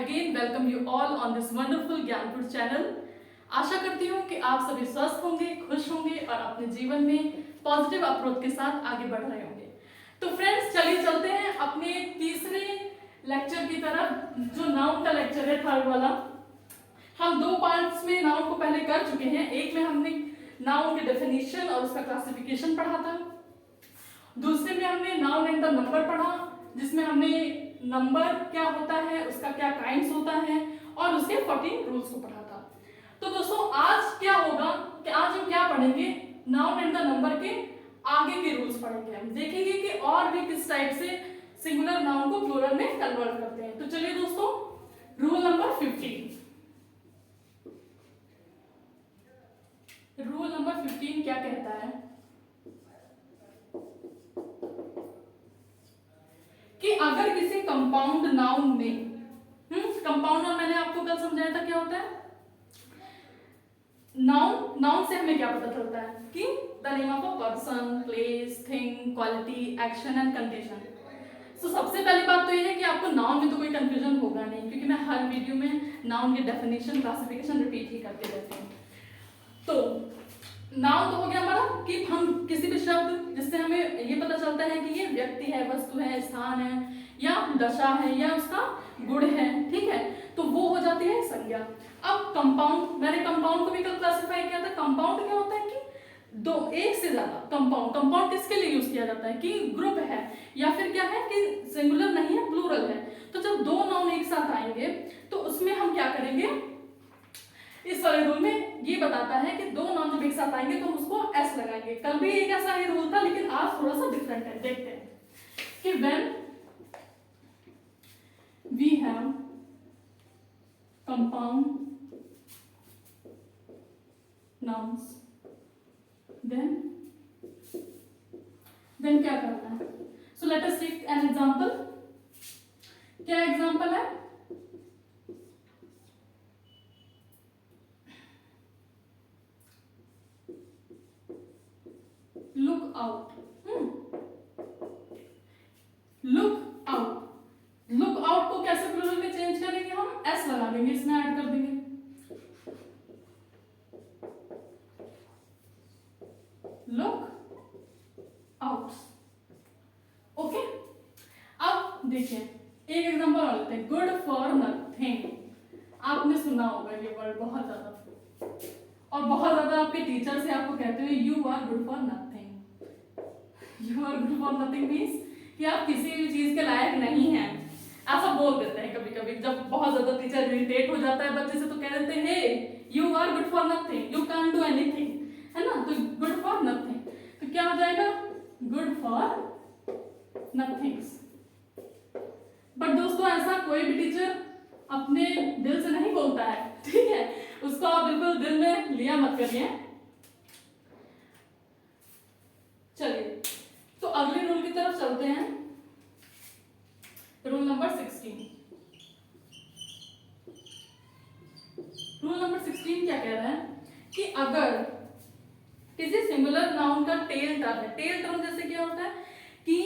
again welcome you all on this wonderful Gyanpur channel. आशा करती हूँ कि आप सभी स्वस्थ होंगे, खुश होंगे और अपने जीवन में पॉजिटिव अप्रोच के साथ आगे बढ़ रहे होंगे। तो फ्रेंड्स चलिए चलते हैं अपने तीसरे लेक्चर की तरफ, जो नाउन का लेक्चर है, थर्ड वाला। हम दो पार्ट्स में नाउन को पहले कर चुके हैं। एक में हमने नाउन के डेफिनेशन और उसका क्लासिफिकेशन पढ़ा था। दूसरे में हमने नाउन एंड द नंबर पढ़ा, जिसमें हमने नंबर क्या होता है, उसका क्या काइंड्स होता है और उसके 14 रूल्स को पढ़ा था। तो दोस्तों आज क्या होगा कि आज हम क्या पढ़ेंगे, नाउन एंड द नंबर के आगे के रूल्स पढ़ेंगे। हम देखेंगे कि और भी किस टाइप से सिंगुलर नाउन को प्लूरल में कन्वर्ट करते हैं। तो चलिए दोस्तों, रूल नंबर 15। रूल नंबर 15 क्या कहता है कि अगर किसी कंपाउंड नाउन में, कंपाउंड नाउन मैंने आपको कल समझाया था क्या होता है। नाउन से हमें क्या पता चलता है कि the name of a person, place, thing, quality, action and condition. तो सबसे पहली बात तो ये है कि आपको नाउन में तो कोई कंफ्यूजन होगा नहीं, क्योंकि मैं हर वीडियो में नाउन के डेफिनेशन, क्लासिफिकेशन रिपीट ही करते रहती हूँ। तो नाउन तो हो गया हमारा कि हम किसी भी शब्द जिससे हमें ये पता चलता है कि ये व्यक्ति है, वस्तु है, स्थान है या दशा है या उसका गुण है, ठीक है, तो वो हो जाती है संज्ञा। अब कंपाउंड, मैंने कंपाउंड को भी कल क्लासिफाई किया था। कंपाउंड क्या होता है कि दो, एक से ज्यादा कंपाउंड किसके लिए यूज किया जाता है कि ग्रुप है या फिर क्या है कि सिंगुलर नहीं है, प्लूरल है। तो जब दो नाउन एक साथ आएंगे तो उसमें हम क्या करेंगे, इस वाले रूल में ये बताता है कि दो नाउन जब एक साथ आएंगे तो हम उसको एस लगाएंगे। कल भी एक ऐसा ही रूल था, लेकिन आज थोड़ा सा डिफरेंट है। देखते हैं कि when we have compound nouns, then क्या करना है। So let us take an example. क्या एग्जांपल है, look out. Look out, look out को कैसे प्लूरल में चेंज करेंगे, हम एस लगा देंगे, इसमें ऐड कर देंगे। Look out, okay. अब देखिए एक एग्जांपल और लेते हैं, गुड फॉर नथिंग। आपने सुना होगा ये वर्ड बहुत ज्यादा, और बहुत ज्यादा आपके टीचर से आपको कहते हुए you are good for nothing. You are good for nothing means कि आप किसी भी चीज के लायक नहीं हैं, ऐसा बोल देते हैं कभी कभी। जब बहुत ज्यादा टीचर इरिटेट हो जाता है बच्चे से तो कह देते हैं you are good for nothing, you can't do anything, है ना। तो गुड फॉर नथिंग तो क्या हो जाएगा, गुड फॉर नथिंग्स। बट दोस्तों ऐसा कोई भी टीचर अपने दिल से नहीं बोलता है, ठीक है, उसको आप बिल्कुल दिल में लिया मत करिए। चलिए तो अगले रूल की तरफ चलते हैं, रूल नंबर 16। रूल नंबर 16 क्या कह रहा है कि अगर किसी सिंगुलर नाउन का टेल टर्म है, टेल टर्म जैसे क्या होता है कि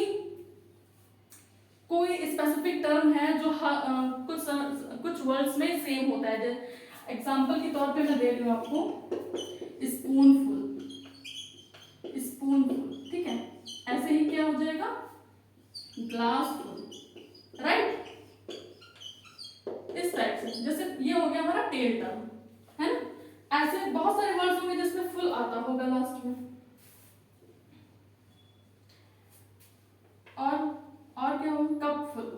कोई स्पेसिफिक टर्म है जो कुछ वर्ड्स में सेम होता है। एग्जांपल के तौर पे मैं दे रही हूँ आपको, स्पूनफुल, स्पूनफुल, ठीक है। ऐसे ही क्या हो जाएगा, ग्लासफुल, राइट, इस टाइप से। जैसे ये हो गया हमारा टेल टर्म, है ना। ऐसे बहुत सारे वर्ड्स होंगे जिसमें फुल आता होगा लास्ट में। और क्या होगा, कपफुल।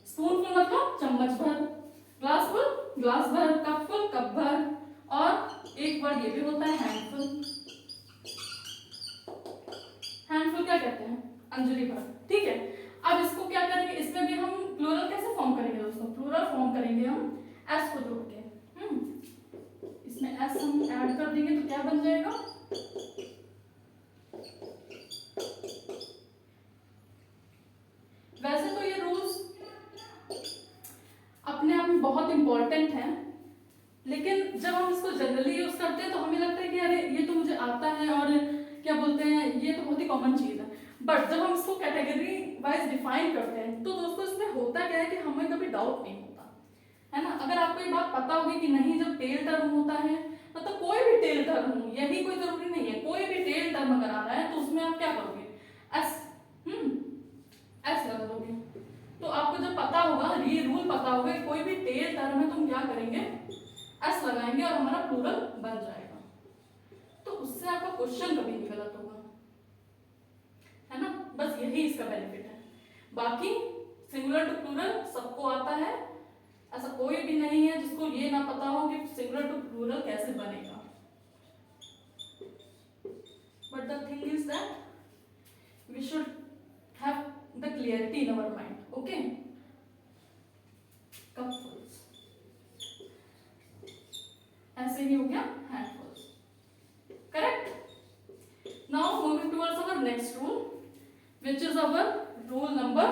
स्पूनफुल मतलब चम्मच भर, ग्लासफुल ग्लास भर, कपफुल कप भर, और एक वर्ड ये भी होता है हैंडफुल। हैंडफुल क्या कहते हैं, अंजलि भर, ठीक है। अब इसको क्या करेंगे, इसमें भी हम प्लूरल कैसे फॉर्म करेंगे दोस्तों, प्लूरल फॉर्म करेंगे हम एस को जोड़ के। इसमें एस हम ऐड कर देंगे तो क्या बन जाएगा, वैसे तो ये रूल्स अपने आप में बहुत इंपॉर्टेंट हैं, लेकिन जब हम इसको जनरली यूज करते हैं तो हमें लगता है कि अरे ये तो मुझे आता है और क्या बोलते हैं, ये तो बहुत ही कॉमन चीज है। बट जब हम इसको कैटेगरी वाइज डिफाइन करते हैं तो दोस्तों डाउट नहीं होता, है ना। अगर आपको ये बात पता होगी कि नहीं, जब टेल टर्म होता है, मतलब कोई भी टेल टर्म हो, यही कोई जरूरी नहीं है, कोई भी टेल टर्म अगर आ रहा है तो उसमें आप क्या करोगे, एस एस लगा दोगे। तो आपको जब पता होगा, ये रूल पता होगा कि कोई भी टेल टर्म है तो हम क्या करेंगे, एस लगाएंगे और हमारा प्लूरल बन जाएगा। तो उससे आपका क्वेश्चन कभी नहीं गलत होगा, है ना। बस यही इसका बेनिफिट है। बाकी सिंगुलर टू प्लूरल सबको आता है, ऐसा कोई भी नहीं है जिसको ये ना पता हो कि सिंगुलर टू प्लूरल कैसे बनेगा। But the thing is that we should have the clarity in our mind, okay. Cupfuls ऐसे ही हो गया, handfuls, correct. Now moving towards our next rule, which is our rule number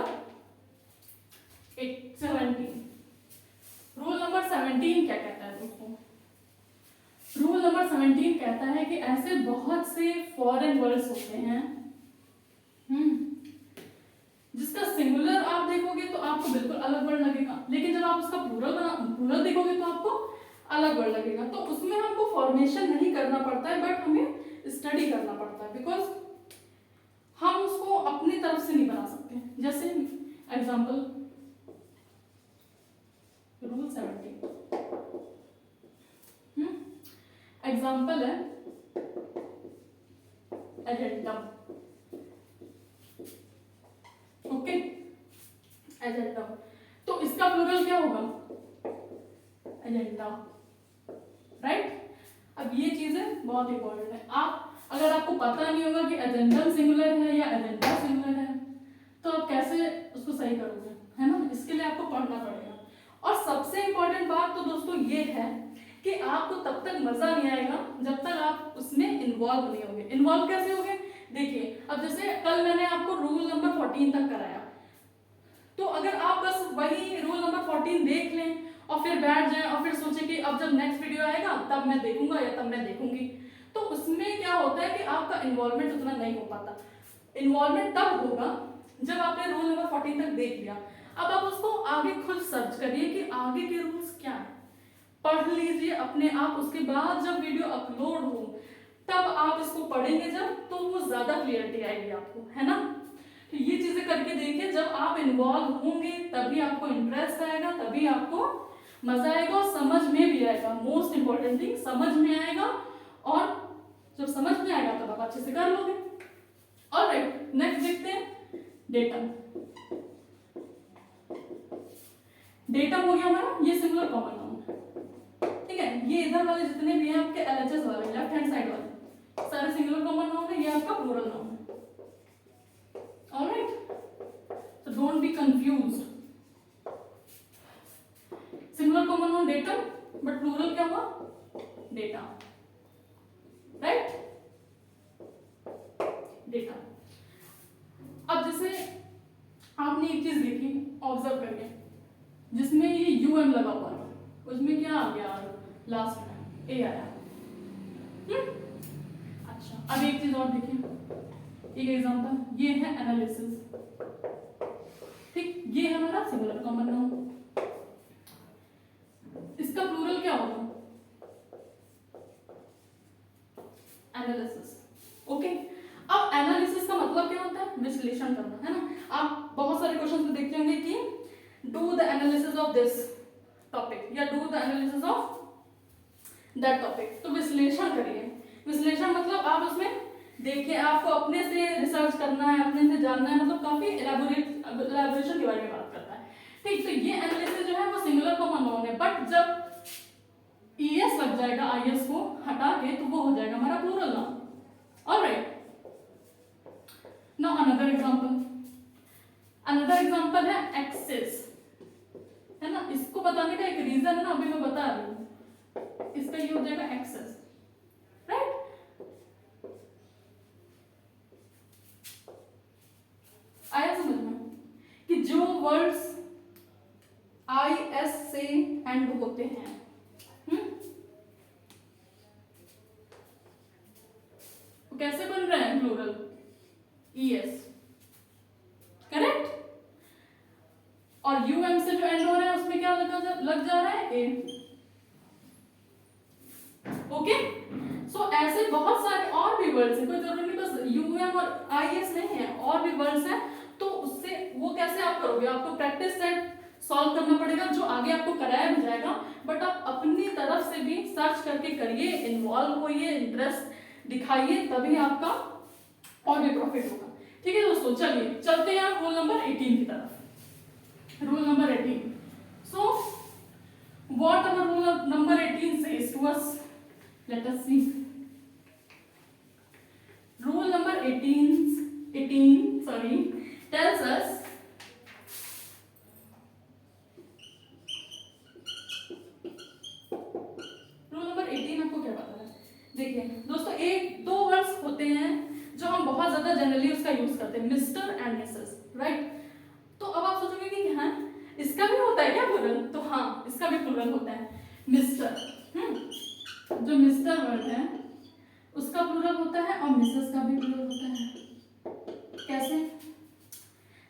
17. Rule number 17 क्या कहता है दोस्तों? रूल नंबर 17 कहता है कि ऐसे बहुत से फॉरेन वर्ड्स होते हैं जिसका सिंगुलर आप देखोगे तो आपको बिल्कुल अलग वर्ड लगेगा, लेकिन जब आप उसका प्लूरल देखोगे तो आपको अलग वर्ड लगेगा। तो उसमें हमको फॉर्मेशन नहीं करना पड़ता है, बट हमें स्टडी करना पड़ता है, बिकॉज हम उसको अपनी तरफ से नहीं बना सकते। जैसे एग्जाम्पल रूल 17, एग्जाम्पल है एजेंडम, ओके, एजेंडम। तो इसका प्लूरल क्या होगा, एजेंडा, राइट। अब ये चीजें बहुत इंपॉर्टेंट है। आप अगर आपको पता नहीं होगा कि एजेंडम सिंगुलर है या एजेंडा सिंगुलर है तो आप कैसे उसको सही करोगे, है ना। इसके लिए आपको पढ़ना पड़ेगा। और सबसे इंपॉर्टेंट बात तो दोस्तों ये है कि आपको तब तक मजा नहीं आएगा जब तक आप उसमें इन्वॉल्व नहीं होंगे। इन्वॉल्व कैसे होगे, देखिए अब जैसे कल मैंने आपको रूल नंबर 14 तक कराया, तो अगर आप बस वही रूल नंबर 14 देख लें और फिर बैठ जाएं और फिर सोचें कि अब जब नेक्स्ट वीडियो आएगा तब मैं देखूंगा या तब मैं देखूंगी, तो उसमें क्या होता है कि आपका इन्वॉल्वमेंट उतना नहीं हो पाता। इन्वॉल्वमेंट तब होगा जब आपने रूल नंबर 14 तक देख लिया। अब आप उसको आगे खुद सर्च करिए कि आगे के रूल्स क्या है, पढ़ लीजिए अपने आप। उसके बाद जब वीडियो अपलोड हो तब आप इसको पढ़ेंगे जब, तो वो ज्यादा क्लियरिटी आएगी आपको, है ना। तो ये चीजें करके देखिए, जब आप इन्वॉल्व होंगे तभी आपको इंटरेस्ट आएगा, तभी आपको मजा आएगा और समझ में भी आएगा। मोस्ट इंपॉर्टेंट थिंग, समझ में आएगा, और जब समझ में आएगा तब आप अच्छे से कर लोगे। ऑलराइट, नेक्स्ट देखते हैं डेटम। डेटम हो गया हमारा, ये सिंगुलर कॉमन नाउन, ठीक है। ये इधर वाले जितने भी हैं आपके एलएचएस वाले, लेफ्ट हैंड साइड वाले, सारे सिंगुलर कॉमन नाउन है, ये आपका प्लूरल नाउन है। Alright, so don't be confused. Singular common noun datum, but plural क्या हुआ, डेटा, राइट, डेटा। अब जैसे आपने एक चीज देखी ऑब्जर्व करके, जिसमें ये यूएम लगा हुआ है, उसमें क्या आ गया लास्ट में, ए आया। अच्छा, अब एक चीज और देखिए, एक एग्जांपल, ये है एनालिसिस, ठीक, ये है हमारा सिंगुलर कॉमन नाउन। इसका प्लूरल क्या होगा, एनालिसिस, ओके। अब एनालिसिस का मतलब क्या होता है, विश्लेषण करना, है ना। आप बहुत सारे क्वेश्चंस में देखते होंगे कि do the analysis of this topic या do the analysis of that topic. तो विश्लेषण करिए। विश्लेषण मतलब आप उसमें देखिए, आपको अपने से रिसर्च करना है, अपने से जानना है, मतलब काफी एलैबोरेशन के बारे में बात करता है, ठीक। तो ये एनालिसिस जो है वो सिंगुलर कॉमन नाउन है, बट जब ईएस लग जाएगा, आईएस को हटा के, तो वो हो जाएगा हमारा plural noun. Alright, now another example है एक्सेस, है ना। इसको बताने का एक रीजन है ना, अभी मैं बता रही हूँ। इसका ये हो जाएगा एक्सेस, राइट। आया समझ में कि जो वर्ड्स आई एस से एंड होते हैं, वो कैसे बन रहे हैं, प्लूरल, ईएस, करेक्ट। और यूएम से जो एंड हो रहा है उसमें क्या लग जा रहा है, ए। ओके, सो ऐसे बहुत सारे और भी वर्ड्स हैं, कोई जरूरी नहीं बस यूएम और आईएस नहीं है, और भी वर्ड्स हैं। तो उससे वो कैसे आप करोगे, आपको प्रैक्टिस सेट सॉल्व करना पड़ेगा, जो आगे आपको कराया भी जाएगा, बट आप अपनी तरफ से भी सर्च करके करिए, इन्वॉल्व होइए, इंटरेस्ट दिखाइए, तभी आपका और भी प्रॉफिट होगा। ठीक है दोस्तों, चलिए चलते हैं रूल नंबर 18 की तरफ। Rule number 18, so what our rule number 18 says to us, let us see. Rule number 18 tells us rule number 18 आपको क्या पता है? देखिए दोस्तों, एक दो वर्ड्स होते हैं जो हम बहुत ज्यादा जनरली उसका यूज करते हैं, मिस्टर एंड मिसेस, राइट। तो अब आप सोचोगे कि हाँ इसका भी होता है क्या प्लूरल, तो हाँ इसका भी प्लूरल होता है, मिस्टर। जो मिस्टर वर्ड है उसका प्लूरल होता है और मिसेस का भी प्लूरल होता है। कैसे?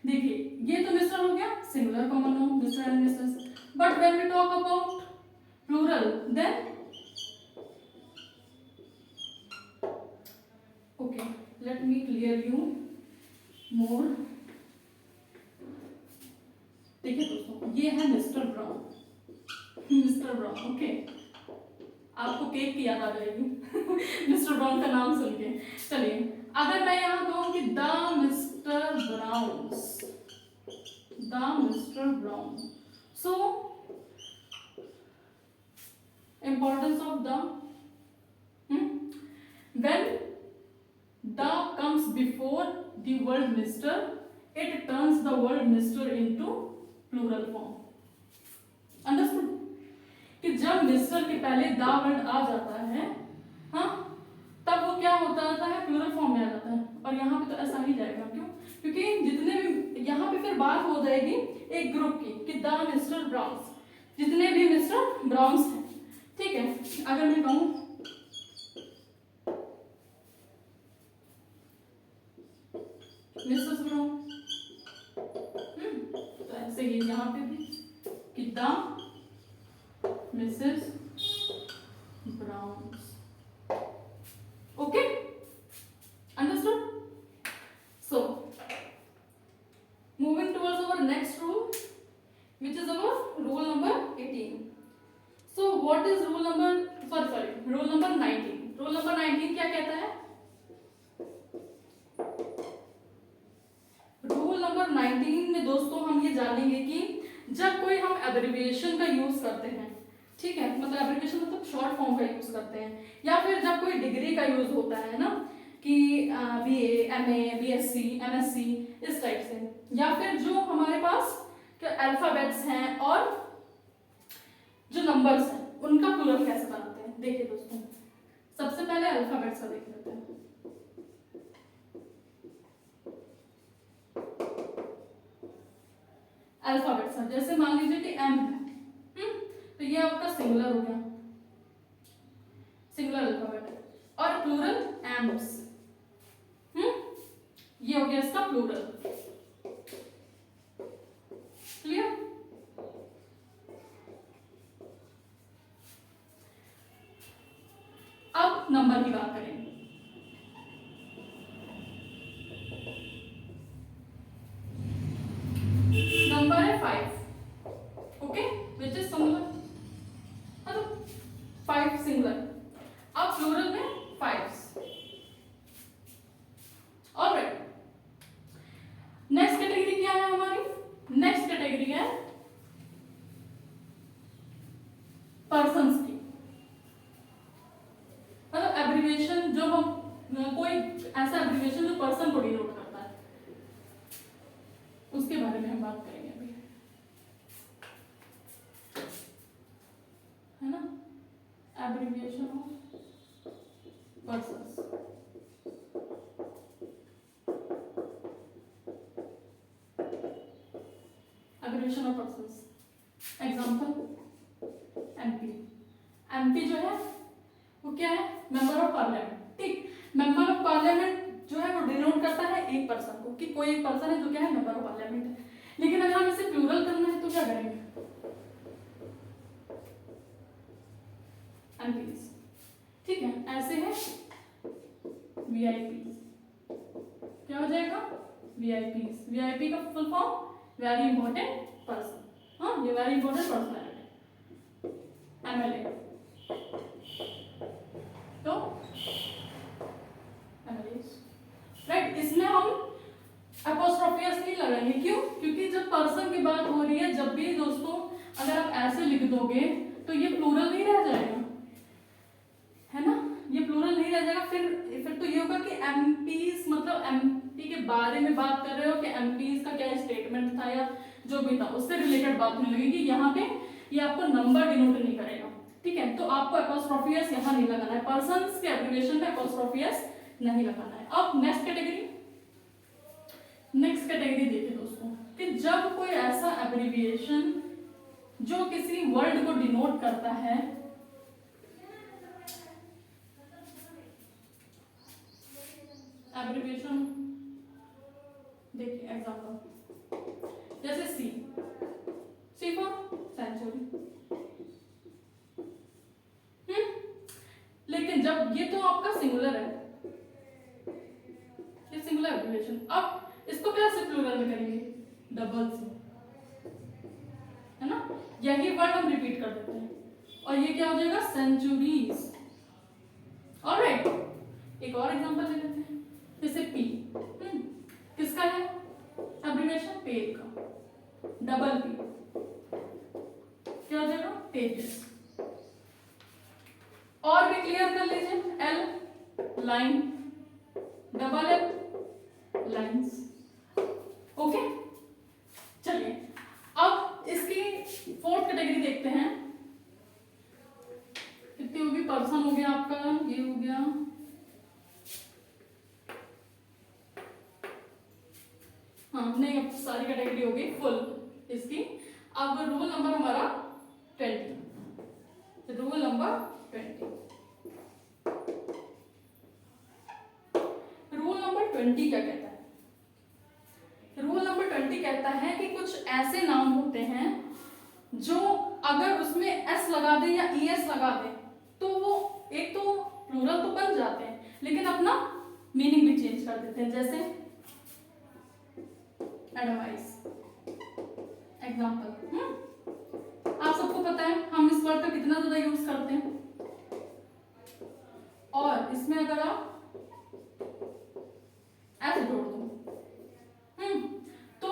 देखिए ये तो मिस्टर हो गया, singular common noun, Mr and Mrs, but when we talk about plural then okay, let me clear you more. देखिए दोस्तों, ये है Mr Brown, Mr Brown, okay, आपको केक की याद आ जाएगी मिस्टर ब्राउन का नाम सुन के। चलिए अगर मैं यहाँ कहूँ कि the Mr Browns, the Mr Brown, so importance of the, when the comes before the word Mr, it turns the word Mr into plural form. Understood? कि जब मिस्टर के पहले द वर्ड आ जाता है, हाँ, तब वो क्या होता है, प्लूरल फॉर्म में आ जाता है। और यहाँ पे तो ऐसा ही जाएगा, क्यों? क्योंकि जितने भी यहाँ पे फिर बात हो जाएगी एक ग्रुप की कि द मिस्टर ब्राउन्स, जितने भी मिस्टर ब्राउन्स हैं, ठीक है। अगर मैं कहूँ मिसेस ब्राउन, तो ऐसे ही यहाँ पे भी कि the Mrs Browns, okay, understood? So moving towards our next rule, which is our rule number 18. So what is rule number, sorry rule number 19. rule number 19 क्या कहता है? रूल नंबर 19 में दोस्तों हम ये जानेंगे कि जब कोई हम एब्रिविएशन का यूज करते हैं, ठीक है, मतलब एब्रिविएशन मतलब शॉर्ट फॉर्म का यूज करते हैं, या फिर जब कोई डिग्री का यूज होता है ना, कि BA, MA, BSc, MSc, इस टाइप से, या फिर जो हमारे पास अल्फाबेट्स हैं और जो नंबर्स हैं उनका प्लूरल कैसे बनाते हैं। देखिए दोस्तों, सबसे पहले अल्फाबेट्स का देख लेते हैं। अल्फाबेट्स, जैसे मान लीजिए कि M है, तो ये आपका सिंगुलर हो गया, सिंगुलर अल्फाबेट है, और प्लूरल एम्स, ये हो गया इसका प्लूरल। क्लियर? अब नंबर की बात करें। नंबर है 5, ओके, विच इज सिंगुलर, मतलब 5 सिंगुलर, अब प्लूरल में 5। ऑलराइट, नेक्स्ट कैटेगरी क्या है हमारी? नेक्स्ट कैटेगरी है पर्सन्स की, मतलब एब्रिविएशन, जो हम कोई ऐसा एब्रिविएशन जो पर्सन को डिनोट करता है, उसके बारे में हम बात करेंगे अभी, है ना, abbreviation of persons. Abbreviation of persons, example MP जो है वो क्या है? मेंबर ऑफ पार्लियामेंट, ठीक। मेंबर ऑफ पार्लियामेंट जो है वो डिनोट करता है एक पर्सन को, कि कोई एक पर्सन है जो क्या है, मेंबर ऑफ पार्लियामेंट है। लेकिन अगर हम इसे प्लूरल करना है तो क्या करेंगे? वीआईपी, क्या हो जाएगा वीआईपी। वीआईपी का full form very important person, हाँ ये वेरी इंपॉर्टेंट पर्सनैलिटी, एमएलए। तो एमएलए राइट, इसमें हम एपोस्ट्रोफी नहीं लगाएंगे, क्यों? क्योंकि जब पर्सन की बात हो रही है, जब भी दोस्तों अगर आप ऐसे लिख दोगे तो ये प्लूरल नहीं रह जाएगा, है ना, ये प्लूरल नहीं रह जाएगा। फिर तो ये होगा कि एमपीज, मतलब एमपी के बारे में बात कर रहे हो कि एमपीज का क्या स्टेटमेंट था या जो भी था उससे रिलेटेड बात होने लगेगी। यहाँ पे ये आपको नंबर डिनोट नहीं करेगा, ठीक है। तो आपको एपोस्ट्रोफी एस यहाँ नहीं लगाना है, पर्संस के एब्रिविएशन में एपोस्ट्रोफी एस नहीं लगाना है। अब नेक्स्ट कैटेगरी देखिए दोस्तों कि जब कोई ऐसा एब्रिविएशन जो किसी वर्ड को डिनोट करता है, एब्रिविएशन देखिए एग्जांपल जैसे सी फॉर सेंचुरी, लेकिन जब ये तो आपका सिंगुलर है, ये सिंगुलर एब्रिविएशन, अब इसको कैसे प्लूरल में करेंगे? डबल से, है ना, यही वर्ड हम रिपीट कर देते हैं और ये क्या हो जाएगा सेंचुरीज। ऑलराइट, एक और एग्जांपल ले लेते हैं, जैसे पी, किसका है एब्रिविएशन? पेज का, डबल पी क्या हो जाएगा? पेजेस। और भी क्लियर कर लीजिए, L line, double L lines. Okay, चलिए अब इसकी फोर्थ कैटेगरी देखते हैं, कितनी होगी? पर्सन हो गया आपका, ये हो गया, हाँ नहीं अब सारी कैटेगरी होगी फुल इसकी। अब रूल नंबर हमारा 20, रूल नंबर 20, रूल नंबर 20 क्या कहता है? रूल नंबर 20 कहता है कि कुछ ऐसे नाउन होते हैं जो अगर उसमें एस लगा दे या ईएस लगा दे तो वो एक तो प्लूरल तो बन जाते हैं लेकिन अपना मीनिंग भी चेंज कर देते हैं। जैसे एडवाइस एग्जांपल, आप सबको पता है हम इस वर्ड का कितना ज्यादा यूज करते हैं, और इसमें अगर आप ऐसे जोड़ दो तो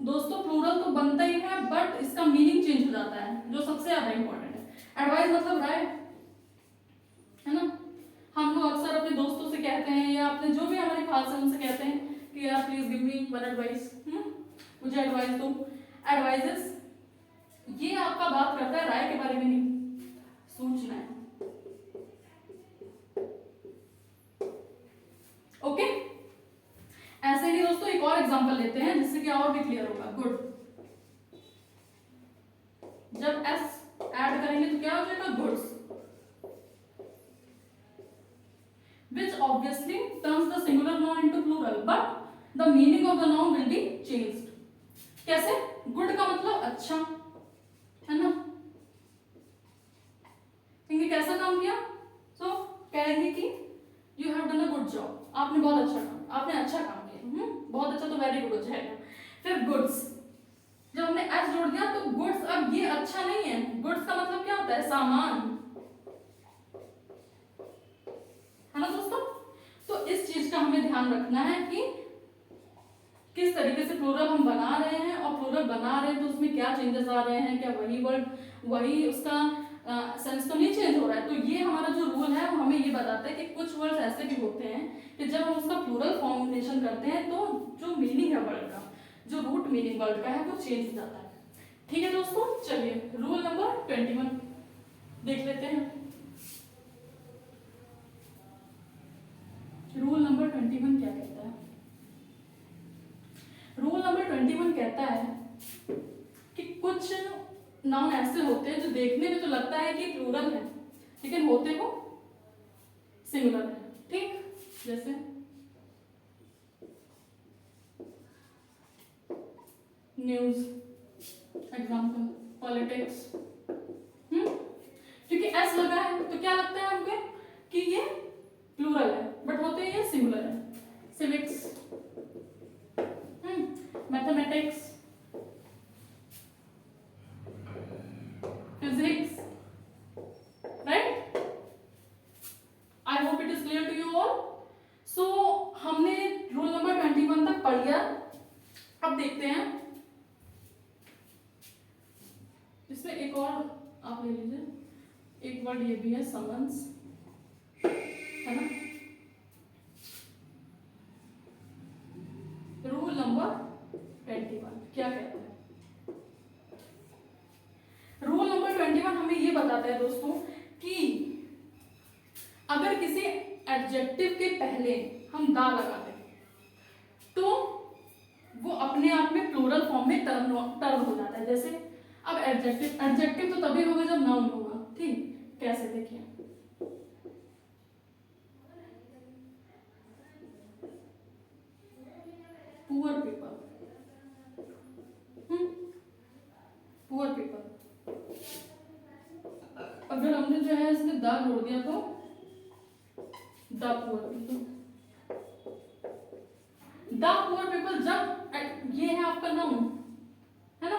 दोस्तों प्लूरल तो बनता ही है बट इसका मीनिंग चेंज हो जाता है, जो सबसे ज्यादा इंपॉर्टेंट है। एडवाइस मतलब राय, है ना, हम लोग अक्सर अपने दोस्तों से कहते हैं या अपने जो भी हमारे खास है उनसे कहते हैं कि यार please give me one advice, मुझे एडवाइस दो। एडवाइजेस ये आपका बात करता है राय के बारे में नहीं, सूचना है। ओके, ऐसे ही दोस्तों एक और एग्जांपल लेते हैं जिससे कि और भी क्लियर होगा। गुड, जब एस ऐड करेंगे तो क्या हो जाएगा? Goods, which obviously turns the singular noun into plural but the meaning of the noun will be changed। कैसे? गुड का मतलब अच्छा, है ना, कहेंगे कैसा काम किया? तो कहेंगे कि you have done a good job, आपने बहुत अच्छा काम, आपने अच्छा काम किया, बहुत अच्छा तो वेरी गुड हो जाएगा। फिर गुड्स, जब हमने एस जोड़ दिया तो गुड्स, अब ये अच्छा नहीं है, गुड्स का मतलब क्या होता है? सामान, है ना दोस्तों। तो इस चीज का हमें ध्यान रखना है कि किस तरीके से प्लूरल हम बना रहे हैं, और प्लूरल बना रहे हैं तो उसमें क्या चेंजेस आ रहे हैं, क्या वही वर्ड वही उसका सेंस तो नहीं चेंज हो रहा है। तो ये हमारा जो रूल है वो हमें ये बताता है कि कुछ वर्ड्स ऐसे भी होते हैं कि जब हम उसका प्लूरल फॉर्मेशन करते हैं तो जो मीनिंग है वर्ड का, जो रूट मीनिंग वर्ड का है वो चेंज हो जाता है। ठीक है दोस्तों, चलिए रूल नंबर 21 देख लेते हैं। रूल नंबर 21 क्या कहता है? रूल नंबर 21 कहता है कि कुछ नाउन ऐसे होते हैं जो देखने में तो लगता है कि प्लूरल है लेकिन होते वो सिंगुलर है। ठीक, जैसे न्यूज एग्जांपल, पॉलिटिक्स, क्योंकि एस लगा है तो क्या लगता है हमको कि ये प्लूरल है बट होते ये सिंगुलर है। Civics, mathematics, physics, right. I hope it is clear to you all. So हमने रूल नंबर 21 तक पढ़ लिया। अब देखते हैं इसमें एक और आप ले लीजिए, एक वर्ड ये भी है समन्स, है ना। रूल नंबर 21 क्या कहता है? रूल नंबर 21 हमें ये बताता है दोस्तों कि अगर किसी एडजेक्टिव के पहले हम दा लगाते तो वो अपने आप में प्लूरल फॉर्म में टर्म हो जाता है। जैसे अब एडजेक्टिव तो तभी होगा जब नाउन होगा, ठीक। कैसे देखिए, पुअर पीपल, पुअर पीपल, अगर हमने जो है इसमें द जोड़ दिया तो the poor people, the poor people. जब ये है आपका नाउन, है ना,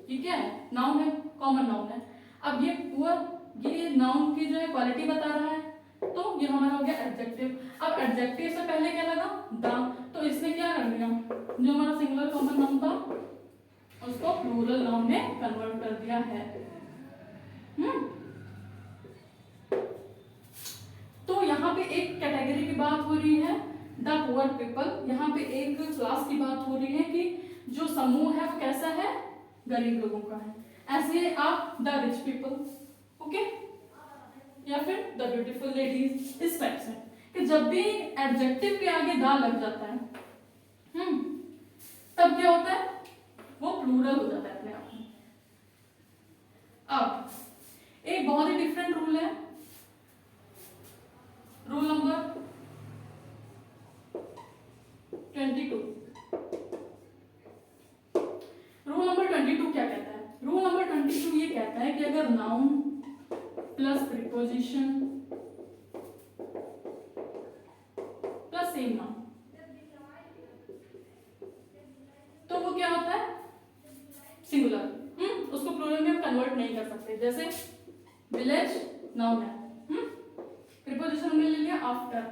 ये क्या है? नाउन है, कॉमन नाउन है। अब ये पुअर, ये नाउन की जो है क्वालिटी बता रहा है, तो ये हमारा हो गया एडजेक्टिव। अब एडजेक्टिव से पहले क्या लगा? द, तो इसने क्या कर दिया, जो हमारा सिंगुलर कॉमन नाउन था उसको प्लूरल नाउन में कन्वर्ट कर दिया है। तो यहाँ पे एक कैटेगरी की बात हो रही है, द पुअर पीपल। यहाँ पे एक क्लास की बात हो रही है कि जो समूह है वो कैसा है? गरीब लोगों का है। ऐसे आप द रिच पीपल, ओके, या फिर द ब्यूटीफुल लेडीज, इस टाइप से कि जब भी एडजेक्टिव के आगे द लग जाता है तब क्या होता है? वो प्लूरल हो जाता है अपने आप में। अब एक बहुत ही डिफरेंट रूल है, रूल नंबर 22। रूल नंबर 22 क्या कहता है? रूल नंबर 22 ये कहता है कि अगर noun plus preposition plus same noun, तो वो क्या होता है? सिंगुलर। उसको प्लूरल में कन्वर्ट नहीं कर सकते। जैसे विलेज नाउन है, प्रीपोजिशन हमने ले लिया after,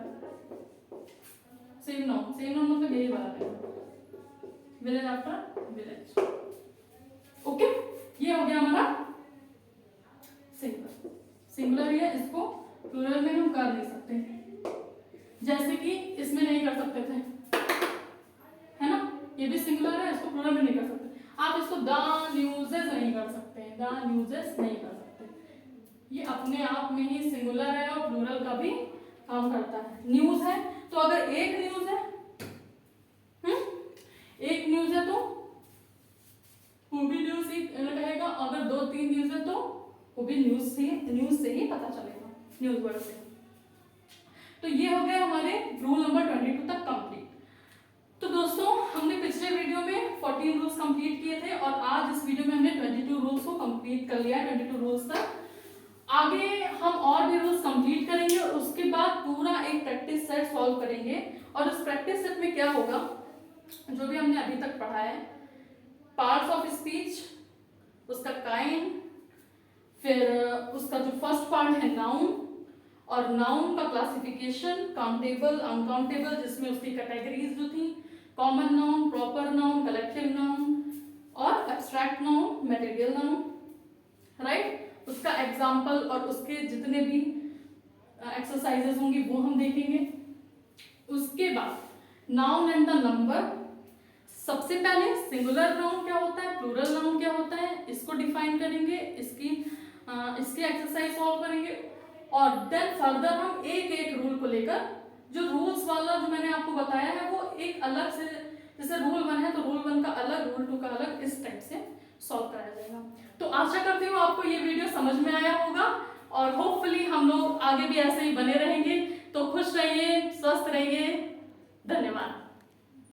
same noun, same noun मतलब यही वाला है, विलेज आफ्टर विलेज, ओके। ये हो गया हमारा सिंगुलर, सिंगुलर है, इसको प्लूरल में हम कर नहीं सकते। जैसे कि इसमें नहीं कर सकते थे, है ना, ये भी सिंगुलर है, इसको प्लूरल में नहीं कर सकते। आप इसको द न्यूज़ेस नहीं कर सकते, द न्यूज़ेस नहीं कर सकते। ये अपने आप में ही सिंगुलर है और प्लूरल का भी काम करता है। न्यूज़ है तो अगर एक न्यूज़ है, एक न्यूज़ है तो वो भी न्यूज़ ही कहेगा, अगर 2-3 न्यूज़ है तो वो भी न्यूज़ से ही पता चलेगा, न्यूज़ वर्ड से। तो ये हो गया हमारे रूल नंबर 22 तक कंप्लीट। तो दोस्तों हमने पिछले वीडियो में 14 रूल्स कंप्लीट किए थे और आज इस वीडियो में हमने 22 रूल्स को कंप्लीट कर लिया है, 22 रूल्स तक। आगे हम और भी रूल्स कंप्लीट करेंगे और उसके बाद पूरा एक प्रैक्टिस सेट सॉल्व करेंगे। और उस प्रैक्टिस सेट में क्या होगा, जो भी हमने अभी तक पढ़ा है, पार्ट्स ऑफ स्पीच, उसका काइंड, फिर उसका जो फर्स्ट पार्ट है नाउन, और नाउन का क्लासिफिकेशन, काउंटेबल, अनकाउंटेबल, जिसमें उसकी कैटेगरीज जो थी, common noun, proper noun, collective noun और abstract noun, material noun, right. उसका एग्जाम्पल और उसके जितने भी एक्सरसाइजेस होंगी वो हम देखेंगे। उसके बाद नाउन एंड द नंबर, सबसे पहले सिंगुलर नाउन क्या होता है, प्लूरल नाउन क्या होता है, इसको डिफाइन करेंगे, इसकी एक्सरसाइज सॉल्व करेंगे। और देन फर्दर हम एक एक रूल को लेकर, जो रूल्स वाला जो मैंने आपको बताया है वो एक अलग से, जैसे रूल 1 है तो रूल 1 का अलग, रूल 2 का अलग, इस टाइप से सॉल्व कराया जाएगा। तो आशा करती हूँ आपको ये वीडियो समझ में आया होगा और होपफुली हम लोग आगे भी ऐसे ही बने रहेंगे। तो खुश रहिए, स्वस्थ रहिए, धन्यवाद।